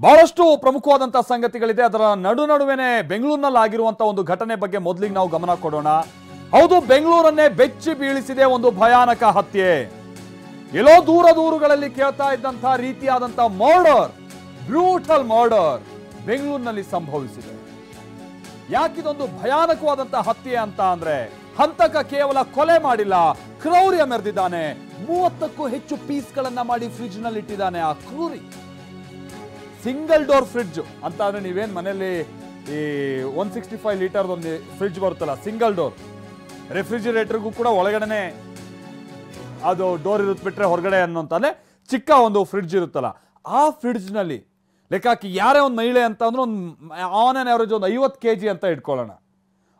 ಬಹಳಷ್ಟು ಪ್ರಮುಖವಾದಂತಹ ಸಂಗತಿಗಳಿದೆ. ಅದರ ನಡುವೆನೆ ಬೆಂಗಳೂರಿನಲ್ಲಿ ಆಗಿರುವಂತಹ ಒಂದು ಘಟನೆ ಬಗ್ಗೆ ಮೊದಲಿಗೆ ನಾವು ಗಮನ ಕೊಡೋಣ. ಹೌದು, ಬೆಂಗಳೂರನ್ನೇ ಬೆಚ್ಚಿ ಬೀಳಿಸಿದೆ ಒಂದು ಭಯಾನಕ ಹತ್ಯೆ. ಎಲ್ಲೋ ದೂರಗಳಲ್ಲಿ ಕೇಳ್ತಾ ಇದ್ದಂತಹ ರೀತಿಯಾದಂತಹ ಮರ್ಡರ್, ಬ್ರೂಟಲ್ ಮರ್ಡರ್ ಬೆಂಗಳೂರಿನಲ್ಲಿ ಸಂಭವಿಸಿದೆ. ಯಾಕಿದೊಂದು ಭಯಾನಕವಾದಂತಹ ಹತ್ಯೆ ಅಂತ ಅಂದ್ರೆ, ಹಂತಕ ಕೇವಲ ಕೊಲೆ ಮಾಡಿಲ್ಲ, ಕ್ರೌರ್ಯ ಮೆರೆದಿದ್ದಾನೆ. 30ಕ್ಕೂ ಹೆಚ್ಚು ಪೀಸ್ಗಳನ್ನ ಮಾಡಿ ಫ್ರಿಡ್ಜ್ ನಲ್ಲಿ ಇಟ್ಟಿದ್ದಾನೆ. ಆ ಕ್ರೂರಿ ಸಿಂಗಲ್ ಡೋರ್ ಫ್ರಿಡ್ಜ್ ಅಂತ ಅಂದ್ರೆ, ನೀವೇನ್ ಮನೆಯಲ್ಲಿ ಈ 165 ಲೀಟರ್ ಒಂದು ಫ್ರಿಡ್ಜ್ ಬರುತ್ತಲ್ಲ, ಸಿಂಗಲ್ ಡೋರ್, ರೆಫ್ರಿಜಿರೇಟರ್ಗೂ ಕೂಡ ಒಳಗಡೆನೆ ಅದು ಡೋರ್ ಇರುತ್ತೆ, ಬಿಟ್ರೆ ಹೊರಗಡೆ ಅನ್ನೋಂತಾನೆ ಚಿಕ್ಕ ಒಂದು ಫ್ರಿಡ್ಜ್ ಇರುತ್ತಲ್ಲ, ಆ ಫ್ರಿಡ್ಜ್ ನಲ್ಲಿ ಲೆಕ್ಕ ಹಾಕಿ ಯಾರೇ ಒಂದು ಮಹಿಳೆ ಅಂತ ಅಂದ್ರೆ ಒಂದು ಆನ್ ಆನ್ ಆವರೇಜ್ ಒಂದು 50 kg ಅಂತ ಇಟ್ಕೊಳ್ಳೋಣ.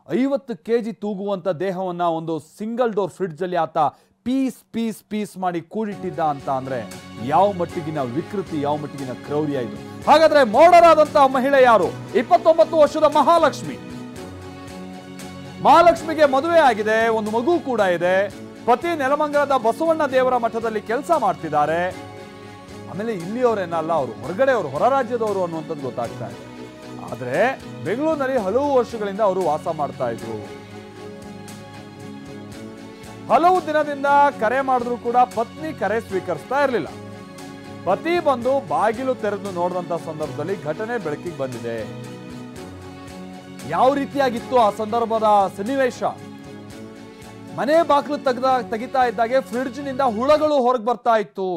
50 kg ತೂಗುವಂತ ದೇಹವನ್ನ ಒಂದು ಸಿಂಗಲ್ ಡೋರ್ ಫ್ರಿಡ್ಜ್ ಅಲ್ಲಿ ಆತ ಪೀಸ್ ಮಾಡಿ ಕೂಡಿಟ್ಟಿದ್ದ ಅಂತ ಅಂದ್ರೆ ಯಾವ ಮಟ್ಟಿಗಿನ ವಿಕೃತಿ, ಯಾವ ಮಟ್ಟಿಗಿನ ಕ್ರೌರ್ಯ ಇದು. ಹಾಗಾದ್ರೆ ಮರ್ಡರ್ ಆದಂತಹ ಮಹಿಳೆ ಯಾರು? 29 ವರ್ಷದ ಮಹಾಲಕ್ಷ್ಮಿಗೆ ಮದುವೆ ಆಗಿದೆ, ಒಂದು ಮಗು ಕೂಡ ಇದೆ. ಪತಿ ನೆಲಮಂಗಲದ ಬಸವಣ್ಣ ದೇವರ ಮಠದಲ್ಲಿ ಕೆಲಸ ಮಾಡ್ತಿದ್ದಾರೆ. ಆಮೇಲೆ ಇಲ್ಲಿಯವರೇನಲ್ಲ, ಅವರು ಹೊರಗಡೆಯವರು, ಹೊರ ರಾಜ್ಯದವರು ಅನ್ನುವಂಥದ್ದು ಗೊತ್ತಾಗ್ತಾ ಇದೆ. ಆದ್ರೆ ಬೆಂಗಳೂರಿನಲ್ಲಿ ಹಲವು ವರ್ಷಗಳಿಂದ ಅವರು ವಾಸ ಮಾಡ್ತಾ ಇದ್ರು. ಹಲವು ದಿನದಿಂದ ಕರೆ ಮಾಡಿದ್ರು ಕೂಡ ಪತ್ನಿ ಕರೆ ಸ್ವೀಕರಿಸ್ತಾ ಇರಲಿಲ್ಲ. ಪತಿ ಬಂದು ಬಾಗಿಲು ತೆರೆದು ನೋಡಿದಂತ ಸಂದರ್ಭದಲ್ಲಿ ಘಟನೆ ಬೆಳಕಿಗೆ ಬಂದಿದೆ. ಯಾವ ರೀತಿಯಾಗಿತ್ತು ಆ ಸಂದರ್ಭದ ಸನ್ನಿವೇಶ? ಮನೆ ಬಾಗಿಲು ತೆಗಿತಾ ಇದ್ದಾಗೆ ಫ್ರಿಡ್ಜ್ ನಿಂದ ಹುಳುಗಳು ಹೊರಗೆ ಬರ್ತಾ ಇತ್ತು.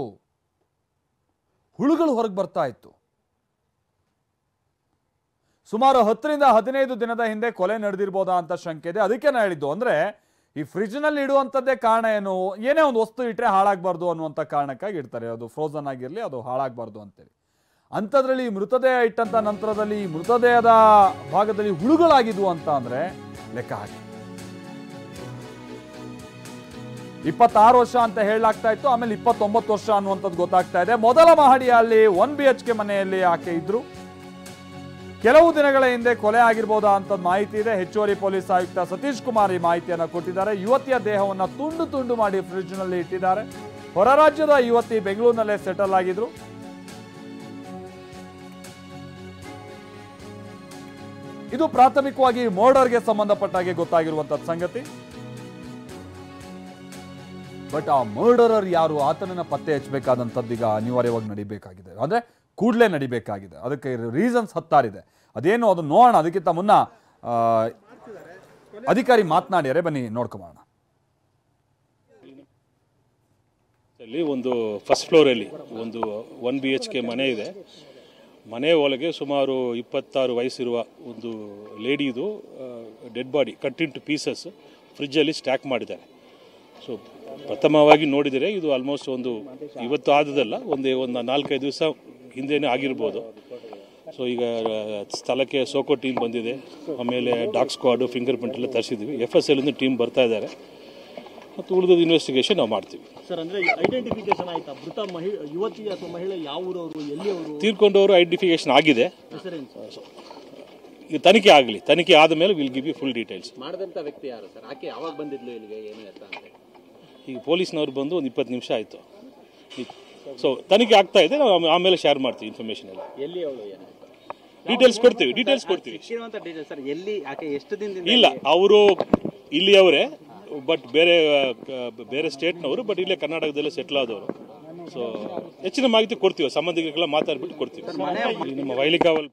ಸುಮಾರು 10 ರಿಂದ 15 ದಿನದ ಹಿಂದೆ ಕೊಲೆ ನಡೆದಿರಬಹುದಾ ಅಂತ ಶಂಕೆ ಇದೆ. ಅದಕ್ಕೆ ನಾನು ಹೇಳಿದ್ದು, ಅಂದ್ರೆ ಈ ಫ್ರಿಡ್ಜ್ ನಲ್ಲಿ ಇಡುವಂತದ್ದೇ ಕಾರಣ ಏನು? ಏನೇ ಒಂದು ವಸ್ತು ಇಟ್ರೆ ಹಾಳಾಗಬಾರ್ದು ಅನ್ನುವಂಥ ಕಾರಣಕ್ಕಾಗಿ ಇಡ್ತಾರೆ. ಅದು ಫ್ರೋಸನ್ ಆಗಿರ್ಲಿ, ಅದು ಹಾಳಾಗಬಾರ್ದು ಅಂತೇಳಿ. ಅಂಥದ್ರಲ್ಲಿ ಮೃತದೇಹ ಇಟ್ಟಂತ ನಂತರದಲ್ಲಿ ಮೃತದೇಹದ ಭಾಗದಲ್ಲಿ ಹುಳುಗಳಾಗಿದ್ವು ಅಂತ ಅಂದ್ರೆ ಲೆಕ್ಕ ಹಾಕಿ 26 ವರ್ಷ ಅಂತ ಹೇಳಲಾಗ್ತಾ ಇತ್ತು. ಆಮೇಲೆ 29 ವರ್ಷ ಅನ್ನುವಂಥದ್ದು ಗೊತ್ತಾಗ್ತಾ ಇದೆ. ಮೊದಲ ಮಹಡಿಯಲ್ಲಿ 1 BHK ಮನೆಯಲ್ಲಿ ಆಕೆ ಇದ್ರು. ಕೆಲವು ದಿನಗಳ ಹಿಂದೆ ಕೊಲೆ ಆಗಿರ್ಬೋದಾ ಅಂತ ಮಾಹಿತಿ ಇದೆ. ಹೆಚ್ಚುವರಿ ಪೊಲೀಸ್ ಆಯುಕ್ತ ಸತೀಶ್ ಕುಮಾರ್ ಈ ಮಾಹಿತಿಯನ್ನು ಕೊಟ್ಟಿದ್ದಾರೆ. ಯುವತಿಯ ದೇಹವನ್ನು ತುಂಡು ಮಾಡಿ ಫ್ರಿಡ್ಜ್ ನಲ್ಲಿ ಇಟ್ಟಿದ್ದಾರೆ. ಹೊರ ರಾಜ್ಯದ ಯುವತಿ ಬೆಂಗಳೂರಿನಲ್ಲೇ ಸೆಟಲ್ ಆಗಿದ್ರು. ಇದು ಪ್ರಾಥಮಿಕವಾಗಿ ಮರ್ಡರ್ಗೆ ಸಂಬಂಧಪಟ್ಟಾಗೆ ಗೊತ್ತಾಗಿರುವಂತಹ ಸಂಗತಿ. ಬಟ್ ಆ ಮರ್ಡರರ್ ಯಾರು, ಆತನನ್ನ ಪತ್ತೆ ಹಚ್ಚಬೇಕಾದಂಥದ್ದು ಈಗ ಅನಿವಾರ್ಯವಾಗಿ ನಡಿಬೇಕಾಗಿದೆ, ಅಂದ್ರೆ ಕೂಡಲೇ ನಡಿಬೇಕಾಗಿದೆ. ಅದಕ್ಕೆ ರೀಸನ್ಸ್ ಹತ್ತಾರಿದೆ. ಅದೇನು ಅದು ನೋಡೋಣ. ಅದಕ್ಕಿಂತ ಮುನ್ನ ಅಧಿಕಾರಿ ಮಾತನಾಡ್ಯಾರೆ, ಬನ್ನಿ ನೋಡ್ಕೊಂಬೋಣ. ಅಲ್ಲಿ ಒಂದು ಫಸ್ಟ್ ಫ್ಲೋರಲ್ಲಿ ಒಂದು 1 BHK ಮನೆ ಇದೆ. ಮನೆ ಒಳಗೆ ಸುಮಾರು 26 ವಯಸ್ಸಿರುವ ಒಂದು ಲೇಡಿದು dead body cut in two pieces ಫ್ರಿಡ್ಜಲ್ಲಿ ಸ್ಟ್ಯಾಕ್ ಮಾಡಿದ್ದಾರೆ. ಸೊ ಪ್ರಥಮವಾಗಿ ನೋಡಿದರೆ ಇದು ಆಲ್ಮೋಸ್ಟ್ ಒಂದು ಇವತ್ತು ಆದದಲ್ಲ, ಒಂದು 4-5 ದಿವಸ ಹಿಂದೆನೇ ಆಗಿರ್ಬೋದು. ಸೊ ಈಗ ಸ್ಥಳಕ್ಕೆ ಸೋಕೋ ಟೀಮ್ ಬಂದಿದೆ, ಆಮೇಲೆ ಡಾಗ್ ಸ್ಕ್ವಾಡು, ಫಿಂಗರ್ ಪ್ರಿಂಟ್ ಎಲ್ಲ ತರಿಸಿದ್ವಿ. FSL ಟೀಮ್ ಬರ್ತಾ ಇದ್ದಾರೆ ಮತ್ತು ಉಳಿದ ಇನ್ವೆಸ್ಟಿಗೇಷನ್ ನಾವು ಮಾಡ್ತೀವಿ. ಸರ್, ಅಂದ್ರೆ ಐಡೆಂಟಿಫಿಕೇಶನ್ ಆಯ್ತಾ? ಮೃತ ಯುವತಿ ಅಥವಾ ಮಹಿಳೆ ಯಾವ ಊರವರು, ಎಲ್ಲಿಯವರು? ತೀರ್ಕೊಂಡವರು ಐಡೆಂಟಿಫಿಕೇಶನ್ ಆಗಿದೆ. ಈಗ ತನಿಖೆ ಆದ ಮೇಲೆ will give you full details. ಮಾಡಿದಂಥ ವ್ಯಕ್ತಿ ಯಾರು ಸರ್? ಆಕೆ ಯಾವಾಗ ಬಂದಿದ್ಲು ಇಲ್ಲಿಗೆ, ಏನು ಅಂತ? ಈಗ ಪೊಲೀಸ್ನವ್ರು ಬಂದು ಒಂದು 20 ನಿಮಿಷ ಆಯಿತು. ಸೊ ತನಿಖೆ ಆಗ್ತಾ ಇದೆ, ನಾವು ಆಮೇಲೆ ಶೇರ್ ಮಾಡ್ತೀವಿ ಇನ್ಫಾರ್ಮೇಶನ್ ಎಲ್ಲ. ಎಲ್ಲಿ ಅವಳು, ಡೀಟೇಲ್ಸ್ ಕೊಡ್ತೀವಿ. ಸರ್, ಎಲ್ಲಿ ಆಕೆ ಎಷ್ಟು ದಿನದಿಂದ? ಇಲ್ಲ, ಅವರು ಇಲ್ಲಿಯವರೇ, ಬಟ್ ಬೇರೆ ಸ್ಟೇಟ್ನವರು, ಬಟ್ ಇಲ್ಲೇ ಕರ್ನಾಟಕದಲ್ಲೇ ಸೆಟ್ಲ್ ಆದವರು. ಸೊ ಹೆಚ್ಚಿನ ಮಾಹಿತಿ ಕೊಡ್ತೀವಿ, ಸಂಬಂಧಿಕರೆಲ್ಲ ಮಾತಾಡ್ಬಿಟ್ಟು ಕೊಡ್ತೀವಿ. ನಮ್ಮ ವೈಲಿಕಾವಲ್